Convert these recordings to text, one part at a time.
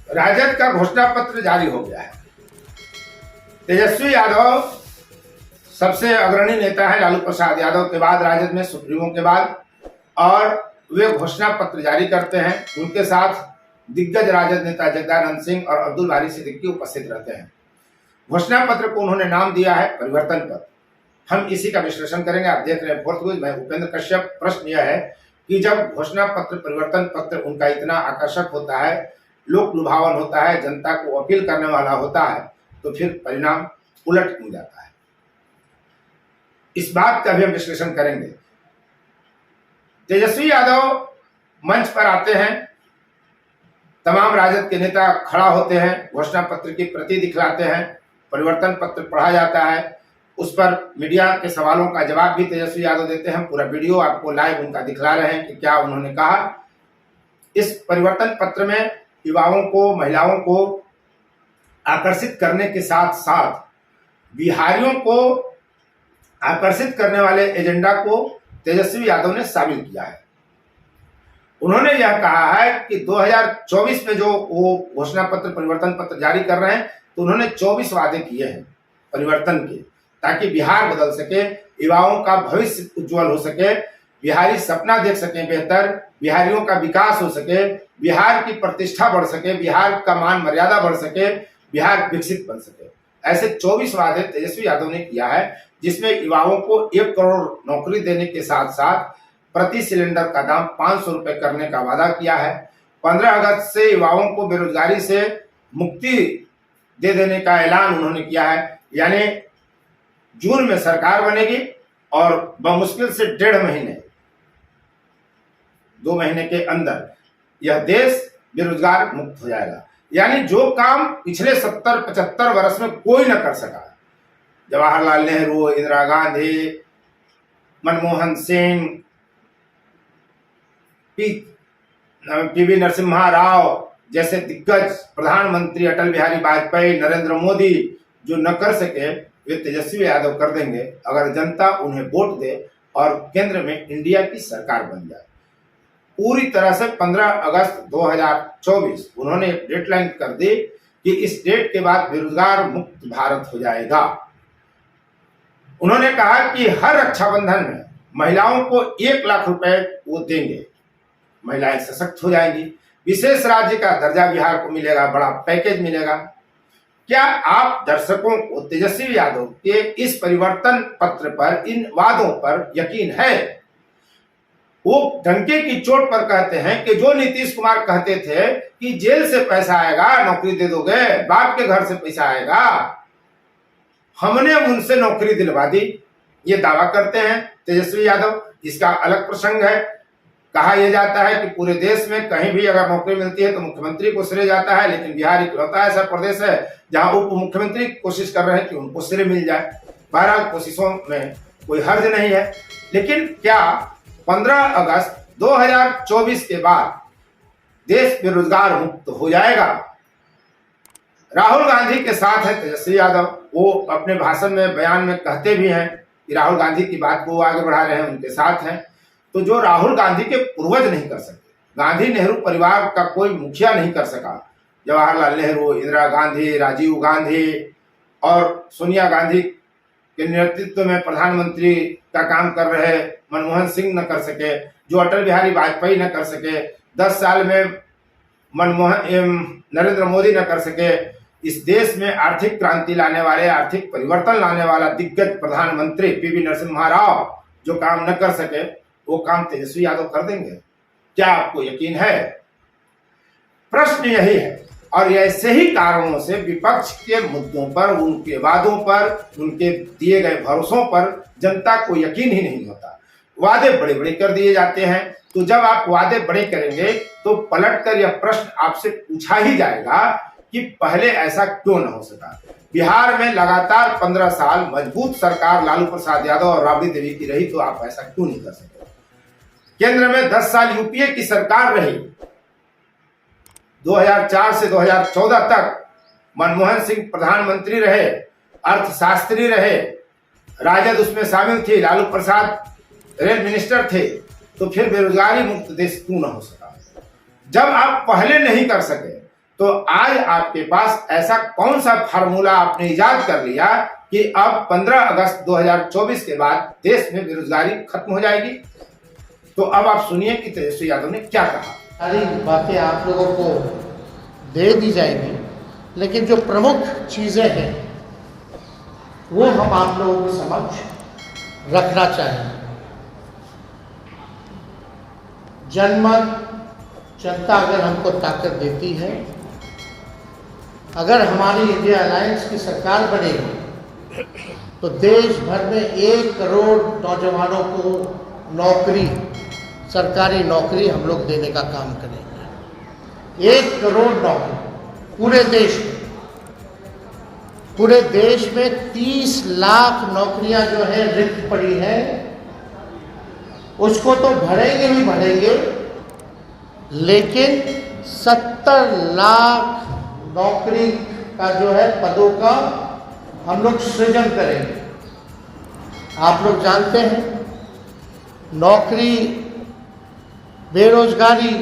राजद का घोषणा पत्र जारी हो गया है। तेजस्वी यादव सबसे अग्रणी नेता है लालू प्रसाद यादव के बाद, राजद में सुप्रीमो के बाद, और वे घोषणा पत्र जारी करते हैं। उनके साथ दिग्गज राजद नेता जगदानंद सिंह और अब्दुल बारी सिद्दीकी उपस्थित रहते हैं। घोषणा पत्र को उन्होंने नाम दिया है परिवर्तन पत्र। हम इसी का विश्लेषण करेंगे। आप देख रहे हैं फोर्थ न्यूज, मैं उपेंद्र कश्यप। प्रश्न यह है कि जब घोषणा पत्र परिवर्तन पत्र उनका इतना आकर्षक होता है, लोक लुभावन होता है, जनता को अपील करने वाला होता है, तो फिर परिणाम उलट क्यों जाता है? इस बात का भी हम विश्लेषण करेंगे। तेजस्वी यादव मंच पर आते हैं, तमाम राजद के नेता खड़ा होते हैं, घोषणा पत्र की प्रति दिखलाते हैं, परिवर्तन पत्र पढ़ा जाता है, उस पर मीडिया के सवालों का जवाब भी तेजस्वी यादव देते हैं। पूरा वीडियो आपको लाइव उनका दिखला रहे हैं कि क्या उन्होंने कहा। इस परिवर्तन पत्र में युवाओं को, महिलाओं को आकर्षित करने के साथ साथ बिहारियों को आकर्षित करने वाले एजेंडा को तेजस्वी यादव ने शामिल किया है। उन्होंने यह कहा है कि 2024 में जो वो घोषणा पत्र परिवर्तन पत्र जारी कर रहे हैं, तो उन्होंने 24 वादे किए हैं परिवर्तन के, ताकि बिहार बदल सके, युवाओं का भविष्य उज्जवल हो सके, बिहारी सपना देख सके बेहतर, बिहारियों का विकास हो सके, बिहार की प्रतिष्ठा बढ़ सके, बिहार का मान मर्यादा बढ़ सके, बिहार विकसित बन सके। ऐसे 24 वादे तेजस्वी यादव ने किया है, जिसमें युवाओं को 1 करोड़ नौकरी देने के साथ साथ प्रति सिलेंडर का दाम 500 रुपए करने का वादा किया है। 15 अगस्त से युवाओं को बेरोजगारी से मुक्ति दे देने का ऐलान उन्होंने किया है। यानी जून में सरकार बनेगी और बमुश्किल से 1.5 महीने, 2 महीने के अंदर यह देश बेरोजगार मुक्त हो जाएगा। यानी जो काम पिछले 70-75 वर्ष में कोई न कर सका, जवाहरलाल नेहरू, इंदिरा गांधी, मनमोहन सिंह, पीवी नरसिम्हा राव जैसे दिग्गज प्रधानमंत्री, अटल बिहारी वाजपेयी, नरेंद्र मोदी जो न कर सके, वे तेजस्वी यादव कर देंगे अगर जनता उन्हें वोट दे और केंद्र में इंडिया की सरकार बन जाए। पूरी तरह से 15 अगस्त 2024 उन्होंने एक डेडलाइन कर दी कि इस डेट के बाद बेरोजगार मुक्त भारत हो जाएगा। उन्होंने कहा कि हर रक्षाबंधन में महिलाओं को 1 लाख रुपए वो देंगे, महिलाएं सशक्त हो जाएंगी, विशेष राज्य का दर्जा बिहार को मिलेगा, बड़ा पैकेज मिलेगा। क्या आप दर्शकों को तेजस्वी यादव के इस परिवर्तन पत्र पर, इन वादों पर यकीन है? वो डंके की चोट पर कहते हैं कि जो नीतीश कुमार कहते थे कि जेल से पैसा आएगा, नौकरी दे दोगे, बाप के घर से पैसा आएगा, हमने उनसे नौकरी दिलवा दी, ये दावा करते हैं तेजस्वी यादव। इसका अलग प्रसंग है। कहा यह जाता है कि पूरे देश में कहीं भी अगर नौकरी मिलती है तो मुख्यमंत्री को श्रेय जाता है, लेकिन बिहार इकलौता ऐसा प्रदेश है जहां उप मुख्यमंत्री कोशिश कर रहे हैं कि उनको श्रेय मिल जाए। बहरहाल कोशिशों में कोई हर्ज नहीं है। लेकिन क्या 15 अगस्त 2024 के बाद देश बेरोजगार मुक्त हो जाएगा? राहुल गांधी के साथ है तेजस्वी यादव। वो अपने भाषण में, बयान में कहते भी हैं कि राहुल गांधी की बात को आगे बढ़ा रहे हैं, उनके साथ हैं। तो जो राहुल गांधी के पूर्वज नहीं कर सके, गांधी नेहरू परिवार का कोई मुखिया नहीं कर सका, जवाहरलाल नेहरू, इंदिरा गांधी, राजीव गांधी और सोनिया गांधी के नेतृत्व में प्रधानमंत्री का काम कर रहे मनमोहन सिंह न कर सके, जो अटल बिहारी वाजपेयी न कर सके, 10 साल में नरेंद्र मोदी न कर सके, इस देश में आर्थिक क्रांति लाने वाले, आर्थिक परिवर्तन लाने वाला दिग्गज प्रधानमंत्री पीवी नरसिम्हा राव जो काम न कर सके, वो काम तेजस्वी यादव कर देंगे? क्या आपको यकीन है? प्रश्न यही है। और ऐसे ही कारणों से विपक्ष के मुद्दों पर, उनके वादों पर, उनके दिए गए भरोसों पर जनता को यकीन ही नहीं होता। वादे बड़े बड़े कर दिए जाते हैं। तो जब आप वादे बड़े करेंगे तो पलटकर यह प्रश्न आपसे पूछा ही जाएगा कि पहले ऐसा क्यों न हो सका। बिहार में लगातार 15 साल मजबूत सरकार लालू प्रसाद यादव और राबड़ी देवी की रही, तो आप ऐसा क्यों नहीं कर सके? केंद्र में 10 साल यूपीए की सरकार रही, 2004 से 2014 तक मनमोहन सिंह प्रधानमंत्री रहे, अर्थशास्त्री रहे, राजद उसमें शामिल थी, लालू प्रसाद रेल मिनिस्टर थे, तो फिर बेरोजगारी मुक्त देश क्यों न हो सका? जब आप पहले नहीं कर सके तो आज आपके पास ऐसा कौन सा फार्मूला आपने इजाद कर लिया कि अब 15 अगस्त 2024 के बाद देश में बेरोजगारी खत्म हो जाएगी? तो अब आप सुनिए कि तेजस्वी यादव ने क्या कहा। सारी बातें आप लोगों को दे दी जाएंगी, लेकिन जो प्रमुख चीज़ें हैं वो हम आप लोगों के समक्ष रखना चाहेंगे। जनमत, जनता अगर हमको ताकत देती है, अगर हमारी इंडिया अलायंस की सरकार बनेगी तो देश भर में 1 करोड़ नौजवानों को नौकरी, सरकारी नौकरी हम लोग देने का काम करेंगे। 1 करोड़ नौकरी पूरे देश में। पूरे देश में 30 लाख नौकरियां जो है रिक्त पड़ी हैं, उसको तो भरेंगे ही भरेंगे, लेकिन 70 लाख नौकरी का जो है पदों का हम लोग सृजन करेंगे। आप लोग जानते हैं नौकरी, बेरोजगारी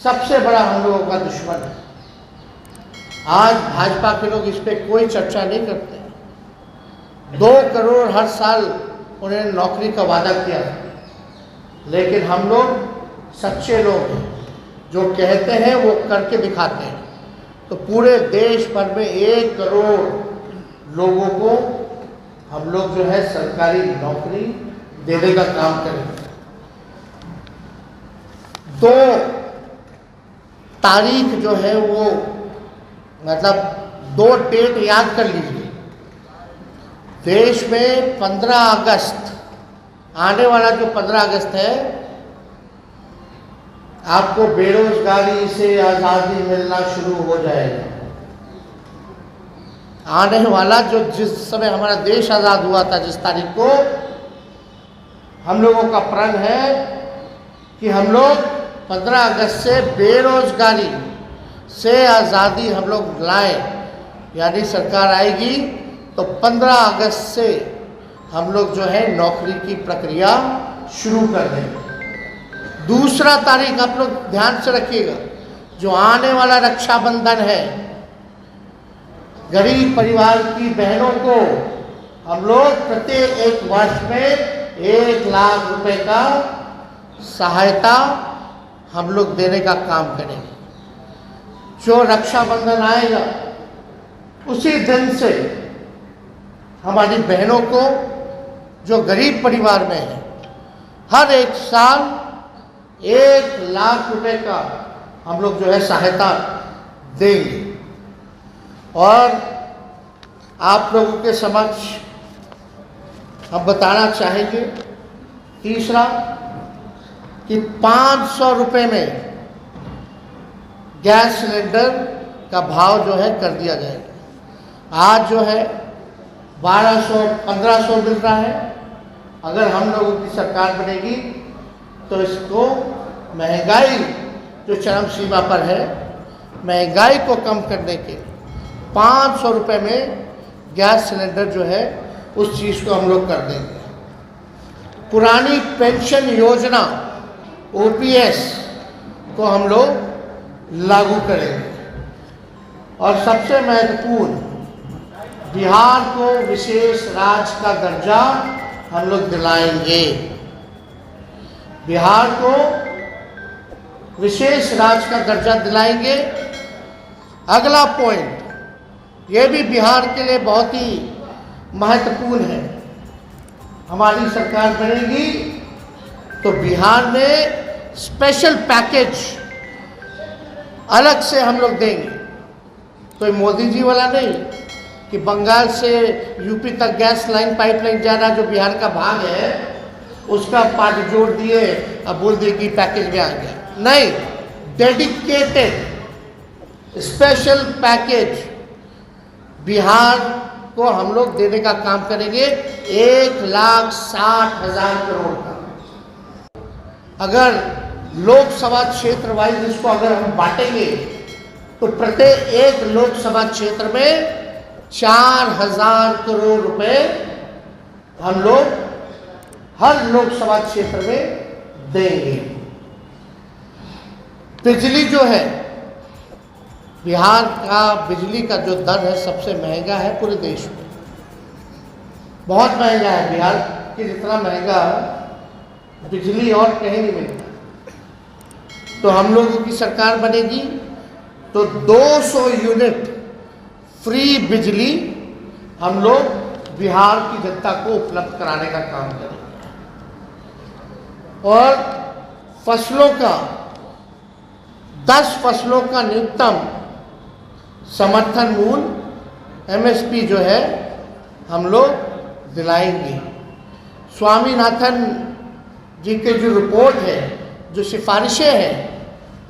सबसे बड़ा हम लोगों का दुश्मन है। आज भाजपा के लोग इस पर कोई चर्चा नहीं करते। 2 करोड़ हर साल उन्होंने नौकरी का वादा किया, लेकिन हम लोग सच्चे लोग हैं, जो कहते हैं वो करके दिखाते हैं। तो पूरे देश भर में 1 करोड़ लोगों को हम लोग जो है सरकारी नौकरी देने का काम करेंगे। 2 तारीख जो है वो, मतलब 2 डेट याद कर लीजिए। देश में 15 अगस्त, आने वाला जो 15 अगस्त है, आपको बेरोजगारी से आज़ादी मिलना शुरू हो जाएगा। आने वाला जो जिस समय हमारा देश आज़ाद हुआ था, जिस तारीख को, हम लोगों का प्रण है कि हम लोग 15 अगस्त से बेरोजगारी से आज़ादी हम लोग लाएं। यानी सरकार आएगी तो 15 अगस्त से हम लोग जो है नौकरी की प्रक्रिया शुरू कर देंगे। दूसरा तारीख आप लोग ध्यान से रखिएगा, जो आने वाला रक्षाबंधन है, गरीब परिवार की बहनों को हम लोग प्रत्येक 1 वर्ष में 1 लाख रुपए का सहायता हम लोग देने का काम करेंगे। जो रक्षाबंधन आएगा उसी दिन से हमारी बहनों को, जो गरीब परिवार में है, हर 1 साल 1 लाख रुपए का हम लोग जो है सहायता देंगे। और आप लोगों के समक्ष हम बताना चाहेंगे, तीसरा, कि 500 रुपये में गैस सिलेंडर का भाव जो है कर दिया जाएगा। आज जो है 1200-1500 मिल रहा है। अगर हम लोगों की सरकार बनेगी तो इसको, महंगाई जो चरम सीमा पर है, महंगाई को कम करने के 500 रुपये में गैस सिलेंडर जो है उस चीज़ को हम लोग कर देंगे। पुरानी पेंशन योजना OPS को हम लोग लागू करेंगे। और सबसे महत्वपूर्ण, बिहार को विशेष राज्य का दर्जा हम लोग दिलाएंगे। बिहार को विशेष राज्य का दर्जा दिलाएंगे। अगला पॉइंट, ये भी बिहार के लिए बहुत ही महत्वपूर्ण है। हमारी सरकार बनेगी तो बिहार में स्पेशल पैकेज अलग से हम लोग देंगे। तो मोदी जी वाला नहीं कि बंगाल से यूपी तक गैस लाइन, पाइपलाइन जा रहा, जो बिहार का भाग है, उसका पार्ट जोड़ दिए, अब बोल दिए कि पैकेज में आ गया। नहीं, डेडिकेटेड स्पेशल पैकेज बिहार को हम लोग देने का काम करेंगे, 1,60,000 करोड़ का। अगर लोकसभा क्षेत्र वाइज इसको अगर हम बांटेंगे तो प्रत्येक एक लोकसभा क्षेत्र में 4,000 करोड़ रुपए हम लोग हर लोकसभा क्षेत्र में देंगे। बिजली जो है बिहार का बिजली का जो दर है सबसे महंगा है पूरे देश में, बहुत महंगा है। बिहार के जितना महंगा बिजली और कहीं नहीं मिलता। तो हम लोगों की सरकार बनेगी तो 200 यूनिट फ्री बिजली हम लोग बिहार की जनता को उपलब्ध कराने का काम करेंगे। और फसलों का 10 फसलों का न्यूनतम समर्थन मूल्य एमएसपी जो है हम लोग दिलाएंगे। स्वामीनाथन जी के जो रिपोर्ट है, जो सिफारिशें हैं,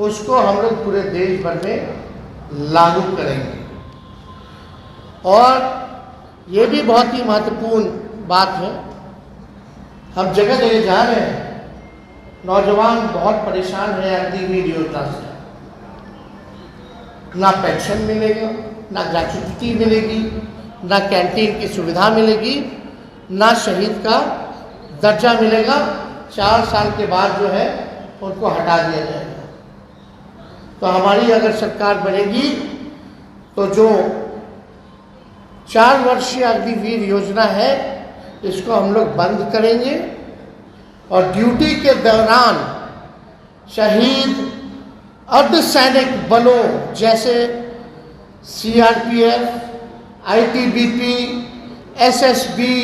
उसको हम लोग पूरे देश भर में लागू करेंगे। और ये भी बहुत ही महत्वपूर्ण बात है, हम जगह जगह जा रहे हैं, नौजवान बहुत परेशान है अग्निवीर योजना से। ना पेंशन मिलेगा, ना ग्रेच्युटी मिलेगी, ना कैंटीन की सुविधा मिलेगी, ना शहीद का दर्जा मिलेगा। 4 साल के बाद जो है उनको हटा दिया जाएगा। तो हमारी अगर सरकार बनेगी तो जो 4 वर्षीय अग्निवीर योजना है इसको हम लोग बंद करेंगे और ड्यूटी के दौरान शहीद अर्धसैनिक बलों जैसे सीआरपीएफ, आईटीबीपी, एसएसबी,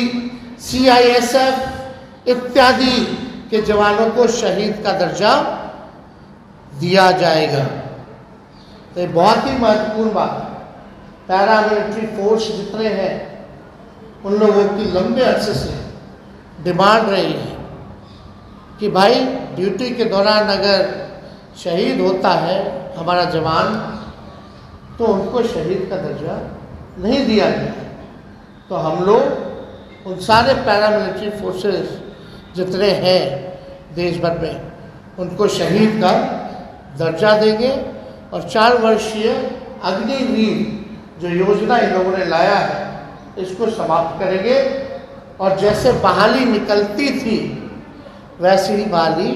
सीआईएसएफ इत्यादि के जवानों को शहीद का दर्जा दिया जाएगा। तो ये बहुत ही महत्वपूर्ण बात है। पैरामिलिट्री फोर्स जितने हैं उन लोगों की लंबे अरसे से डिमांड रही है कि भाई ड्यूटी के दौरान अगर शहीद होता है हमारा जवान तो उनको शहीद का दर्जा नहीं दिया गया। तो हम लोग उन सारे पैरामिलिट्री फोर्सेस जितने हैं देश भर में उनको शहीद का दर्जा देंगे और 4 वर्षीय अग्निवीर जो योजना इन लोगों ने लाया है इसको समाप्त करेंगे। और जैसे बहाली निकलती थी वैसी ही बहाली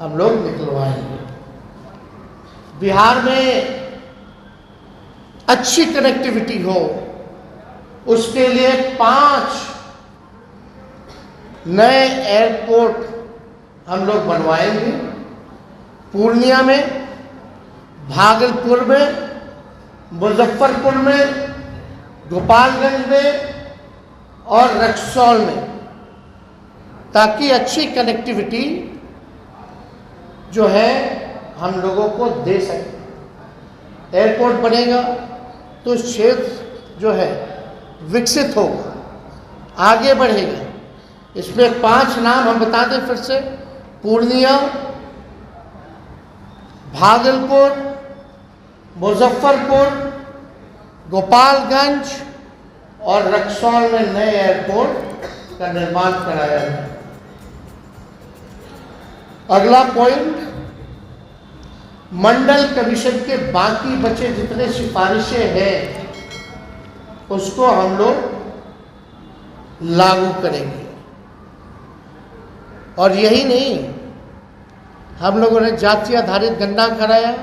हम लोग निकलवाएंगे। बिहार में अच्छी कनेक्टिविटी हो उसके लिए 5 नए एयरपोर्ट हम लोग बनवाएंगे। पूर्णिया में, भागलपुर में, मुजफ्फरपुर में, गोपालगंज में और रक्सौल में, ताकि अच्छी कनेक्टिविटी जो है हम लोगों को दे सके। एयरपोर्ट बनेगा तो क्षेत्र जो है विकसित होगा, आगे बढ़ेगा। इसमें 5 नाम हम बता दें फिर से: पूर्णिया, भागलपुर, मुजफ्फरपुर, गोपालगंज और रक्सौल में नए एयरपोर्ट का निर्माण कराया है। अगला पॉइंट, मंडल कमीशन के बाकी बचे जितने सिफारिशें हैं उसको हम लोग लागू करेंगे। और यही नहीं, हम लोगों ने जाति आधारित गणना कराया।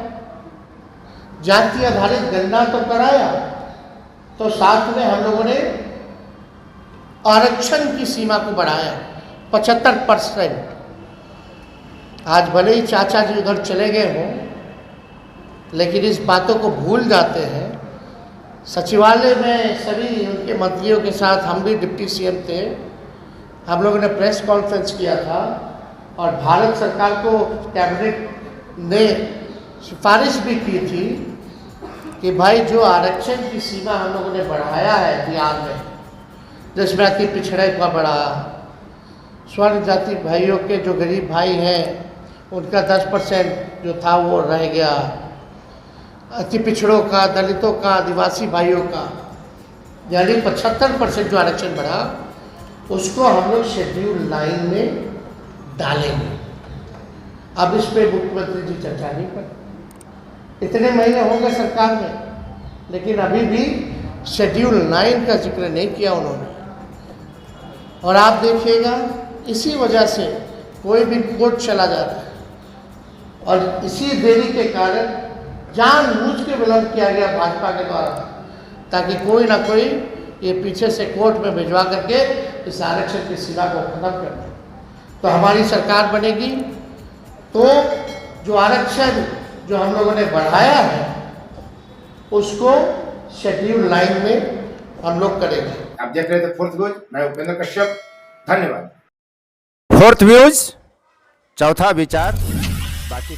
जाति आधारित गणना तो कराया, तो साथ में हम लोगों ने आरक्षण की सीमा को बढ़ाया 75%। आज भले ही चाचा जी उधर चले गए हों, लेकिन इस बातों को भूल जाते हैं। सचिवालय में सभी उनके मंत्रियों के साथ, हम भी डिप्टी सीएम थे, हम लोगों ने प्रेस कॉन्फ्रेंस किया था और भारत सरकार को कैबिनेट ने सिफारिश भी की थी कि भाई जो आरक्षण की सीमा हम लोगों ने बढ़ाया है बिहार में, जिसमें अति पिछड़े का बढ़ा, स्वर्ण जाति भाइयों के जो गरीब भाई हैं उनका 10% जो था वो रह गया, अति पिछड़ों का, दलितों का, आदिवासी भाइयों का यानी 75% जो आरक्षण बढ़ा उसको हम लोग शेड्यूल 9 में डालेंगे। अब इस पे मुख्यमंत्री जी चर्चा नहीं कर, इतने महीने हो गए सरकार में, लेकिन अभी भी शेड्यूल 9 का जिक्र नहीं किया उन्होंने। और आप देखिएगा इसी वजह से कोई भी कोर्ट चला जा रहा है और इसी देरी के कारण जानबूझ के विलंब किया गया भाजपा के द्वारा, ताकि कोई ना कोई ये पीछे से कोर्ट में भिजवा करके इस आरक्षण की शिला को खत्म कर दे। तो हमारी सरकार बनेगी तो जो आरक्षण जो हम लोगों ने बढ़ाया है उसको शेड्यूल लाइन में हम लोग करेंगे। आप देख रहे थे फोर्थ व्यूज, मैं उपेंद्र कश्यप, धन्यवाद। फोर्थ व्यूज, चौथा विचार, बाकी